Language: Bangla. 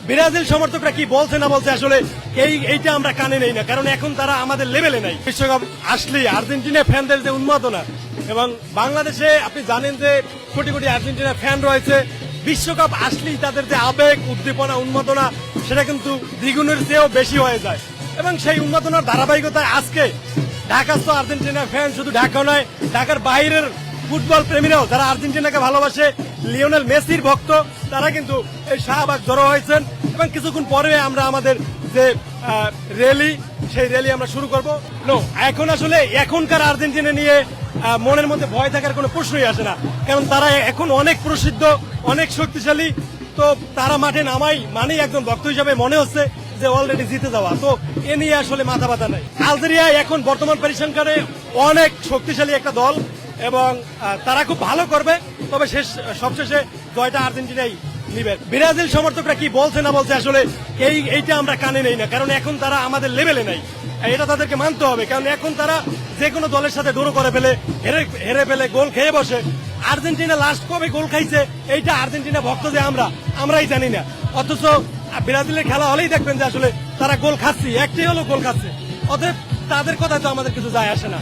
ব্রাজিল সমর্থকরা কি বলছে না বলছে আসলে এইটা আমরা কানে নেই না, কারণ এখন তারা আমাদের লেভেলে নাই। বিশ্বকাপ আসলেই আর্জেন্টিনা ফ্যানদের যে উন্মাদনা, এবং বাংলাদেশে আপনি জানেন যে কোটি কোটি আর্জেন্টিনা ফ্যান রয়েছে, বিশ্বকাপ আসলেই তাদের যে আবেগ, উদ্দীপনা, উন্মাদনা সেটা কিন্তু দ্বিগুণের চেয়েও বেশি হয়ে যায়। এবং সেই উন্মাদনার ধারাবাহিকতায় আজকে ঢাকাস্থ আর্জেন্টিনা ফ্যান, শুধু ঢাকা নয়, ঢাকার বাইরের ফুটবল প্রেমীরাও যারা আর্জেন্টিনাকে ভালোবাসে, লিওনেল মেসির ভক্ত, তারা কিন্তু এই শাহবাগ জড়ো হয়েছেন। এবং কিছুক্ষণ পরে আমরা আমাদের যে র্যালি, সেই র্যালি আমরা শুরু করব। এখন আসলে এখনকার আর্জেন্টিনা নিয়ে মনের মধ্যে ভয় থাকার কোনো প্রশ্নই আসে না, কারণ তারা এখন অনেক প্রসিদ্ধ, অনেক শক্তিশালী। তো তারা মাঠে নামাই মানেই একজন ভক্ত হিসাবে মনে হচ্ছে যে অলরেডি জিতে যাওয়া। তো এ নিয়ে আসলে মাথা ব্যথা নাই। আলজেরিয়া এখন বর্তমান পরিসংখ্যানে অনেক শক্তিশালী একটা দল, এবং তারা খুব ভালো করবে, তবে সবশেষে জয়টা আর্জেন্টিনাই নিবে। ব্রাজিল সমর্থকরা কি বলছে না বলছে আসলে এইটা আমরা কানে নেই না, কারণ এখন তারা আমাদের লেভেলে নাই। এটা তাদেরকে মানতে হবে, কারণ এখন তারা যে কোনো দলের সাথে ড্র করে ফেলে, হেরে ফেলে, গোল খেয়ে বসে। আর্জেন্টিনা লাস্ট কবে গোল খাইছে এইটা আর্জেন্টিনা ভক্ত যে আমরাই জানি না। অথচ ব্রাজিলের খেলা হলেই দেখবেন যে আসলে তারা গোল খাচ্ছে, একটি হলো গোল খাচ্ছে। অতএব তাদের কথা তো আমাদের কিছু যায় আসে না।